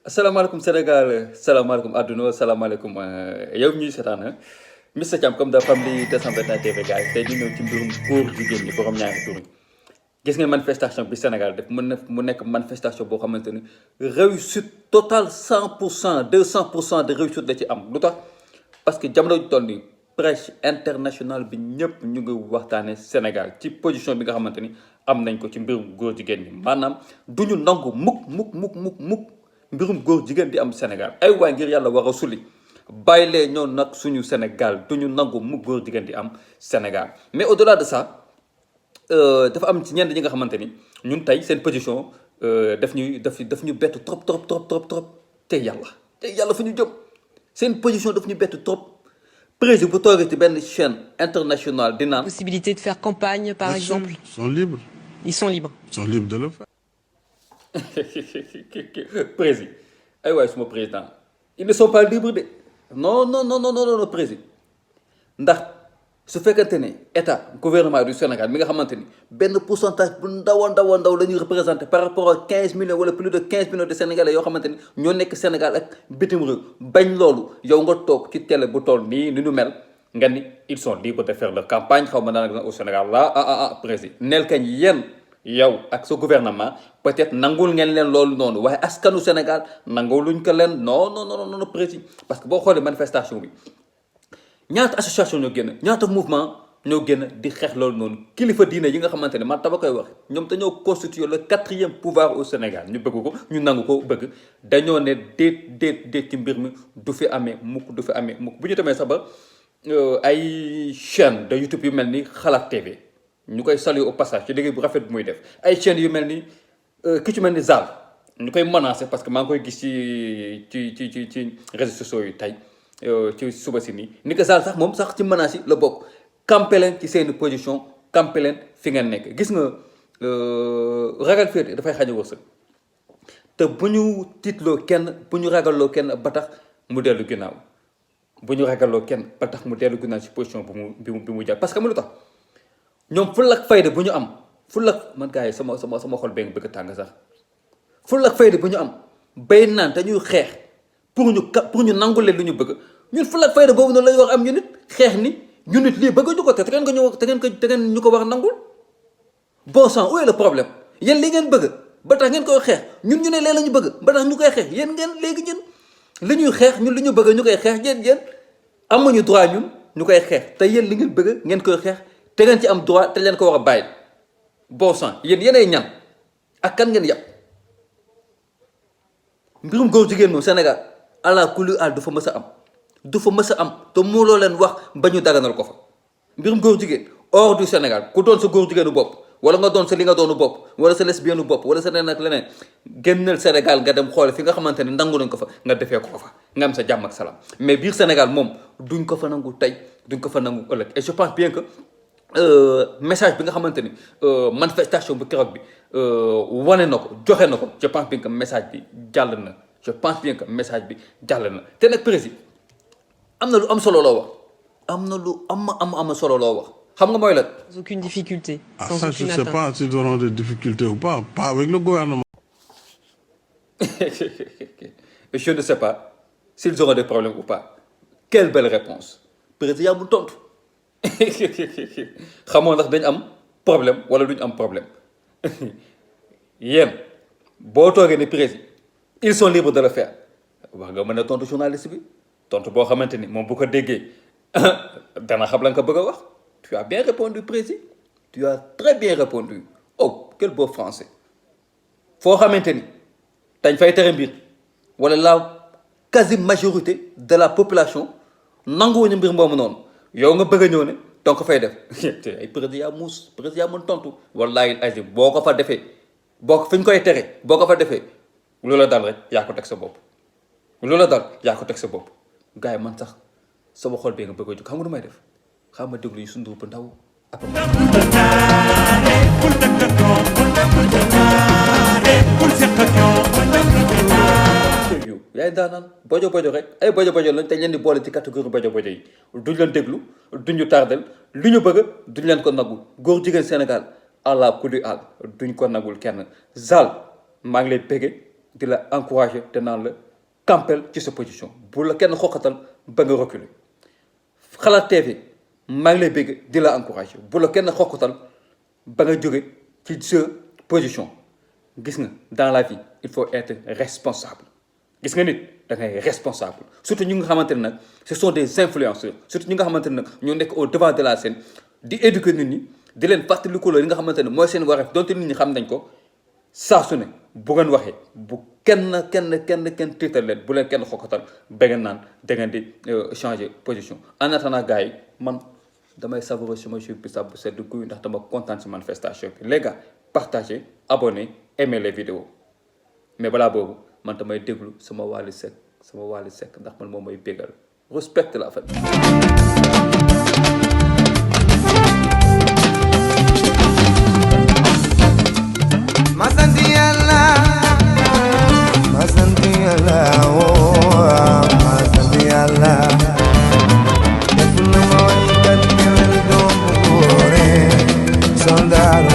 asalaamaaleykum Sénégal salaamaaleykum àdduna salaamaaleykum yow ñuy seetaan Mister Thiam comme da famille 221 TV gars yi tey ñu ñëw ci mbirum góor jigéen ñi borom ñaari tur yi gis ngeen manifestation bi Sénégal def mu nekk manifestation boo xamante ni réussite totale 100% 200% de réussite la ci am lu tax parce que jamono ju toll nii presse internationale bi ñëpp ñu ngi waxtaane Sénégal ci position bi nga xamante ni am nañ ko ci mbirum góor jigéen ñi maanaam du ñu nangu mukk mbirum góor jigéen di am Sénégal ay waay ngir yàlla war a suli bàyyi lee ñoo nag suñu Sénégal du ñu nangu mu góor jigéen di am Sénégal mais au delà de ça dafa am ci ñenn ñi nga xamante ni ñun tey seen position daf ñu bett trop te yàlla fu ñu jëm seen position daf ñu bett trop président bu toogee ci benn chaîne internationale di naan Possibilité de faire campagne, par Bien sûr, exemple. ils sont libres. Ils sont libres. Ils sont libres de le faire. président ay waay suma président ils ne sont pas libres de non président ndax su fekkante ne état gouvernement du Sénégal mi nga xamante ni benn pourcentage bu ndaw la ñuy représenté par rapport à 15 millions wala plus de 15 millions de Sénégalais yoo xamante ni ñoo nekk Sénégal ak bitim réew bañ loolu yow nga toog ci télé bu toll nii ni ñu mel nga ni ils sont libres de faire leur campagne xaw ma naan au Sénégal là président neel kañ yéen yow ak sa gouvernement peut-être nangul ngeen leen loolu noonu waaye askanu Sénégal nanguluñ ko leen non président parce que boo xoolee manifestation bi ñaata association ñoo génn ñaata mouvement ñoo génn di xeex loolu noonu kilifa diine yi nga xamante ne man taba koy wax ñoom dañoo constituer le 4e pouvoir au Sénégal ñu bëgg ko ñu nangu ko bëgg dañoo ne déet ci mbir mi du fi amee mukk bu ñu demee sax ba ay chaîne de YouTube yu mel ni Xalaat TV ñu koy saluer au passage ci liggéey bu rafet bu muy def ay chaînes yu mel ni ki ci mel ni Zal ñu koy menacer parce que maa ngi koy gis ci réseaux sociaux yi tey ci suba si nii ni ko Zal sax moom sax ci menaces yi la bokk campé leen ci seen position campé leen fi ngeen nekk gis nga ragal féete dafay xañ a wërsëg te bu ñu tiitloo kenn bu ñu ragalloo kenn ba tax mu dellu ginnaaw ci position bi mu jàpp parce que mu lu tax ñoom ful ak fayda bu ñu am ful ak man gars yi sama xol bee nga bëgg tàng sax ful ak fayda bu ñu am bay naan te ñuy xeex pour ñu nangu leen lu ñu bëgg ñun ful ak fayda boobu noonu la ñu wax am ñu nit xeex ni ñu nit lii bëgg ñu ko te ngeen ñu ko war a nangul bon sang où est le problème yéen li ngeen bëgg ba tax ngeen koy xeex ñun ñu ne leen la ñu bëgg ba tax ñu koy xeex yéen ngeen léegi ñun li ñuy xeex ñun li ñu bëgg ñu koy xeex yéen amuñu droit ñun ñu koy xeex te yéen li ngeen bëgg ngeen koy xeex te ngeen ci am droit te leen ko war a bàyyi bon sang yéenay ñan ak kan ngeen yàpp mbirum góor jigéen moom Sénégal ala kulli al du fa mës a am te mënuloo leen wax ba ñu daganal ko fa mbirum góor jigéen hors du Sénégal ku doon sa góor jigéenu bopp wala nga doon sa li nga doonu bopp wala sa lesbienne bopp wala sa leneen ak leneen génnal Sénégal nga dem xool fi nga xamante ne nangu nañ ko fa nga defee ko fa nga am sa jàmm ak salaam mais biir Sénégal moom duñ ko fa nangu tey duñ ko fa nangu ëllëg et je pense bien que message bi nga xamante ni manifestation bu keroog bi wane na ko joxe na ko je pense bien que message bi jàll na te nag président am na lu am solo loo wax am na lu am solo loo wax xam nga mooy lan. Sans aucune difficulté. Ah, Sans ça, aucune je ne sais atteinte. pas s'ils auront des difficultés ou pas. Pas avec le gouvernement. Je ne sais pas s'ils auront des problèmes ou pas. Quelle belle réponse président bu tontu xamoo ndax dañ am problème wala duñ am problème yéen boo toogee ni président ils sont libres de le faire wax nga mën a tontu journaliste bi tontu boo xamante ni moom bu ko déggee dana xam la nga ko bëgg a wax. Tu as bien répondu président tu as très bien répondu oh quel beau français foo xamante ni dañ fay tere mbir wala la quasi majorité de la population nanguwuñu mbir moomu noonu yow nga bëgg a ñëw ne donc fay def te ay président mën tontu wallaahi ay boo ko fa defee fi ñu koy tere boo ko fa defee loola dal rek yaa ko teg sa bopp gars yi man sax sama xol bee nga bëgg a jóg xam nga nu may def xam nga déglu yi sundur bu ndaw yaay daanaan bojo rek ay bojo lañ te leen di boole ci catégorie bojo yi duñ leen déglu duñu tardel lu ñu bëgg duñ leen ko nagul góor jigéen Sénégal àla kuli àll duñ ko nagul kenn Zal maa ngi lay bége di la encourager te naan la campel ci sa position bu la kenn xoqatal ba nga reculer Xalaat TV maa ngi lay bëgg di la encourager bu la kenn xoqatal ba nga jóge ci sa position gis nga dans la vie il faut être responsable gis nga nit da ngay responsable surtout ñu nga xamante ne nag ce sont des influenceurs surtout ñu nga xamante ne nag ñoo nekk au devant de la scène di éduquer nit ñi di leen fàttaliku li nga xamante ne mooy seen wareef donte nit ñi xam nañ ko saa su ne bu ngeen waxee bu kenn tiital leen bu leen kenn xokkatal ba ngeen naan da ngeen di changer position en attendant gars yi man damay savourer sama jus bisaab bu sedd guy ndax dama kontaan si manifestation bi les gars partagez abonnez aimez les vidéos mais balaa boobu man damay déglu sama Wally Seck ndax man moom mooy bégal respecte la famille. Masanti Allah Defuna mo ikat kewel do gore Sondaro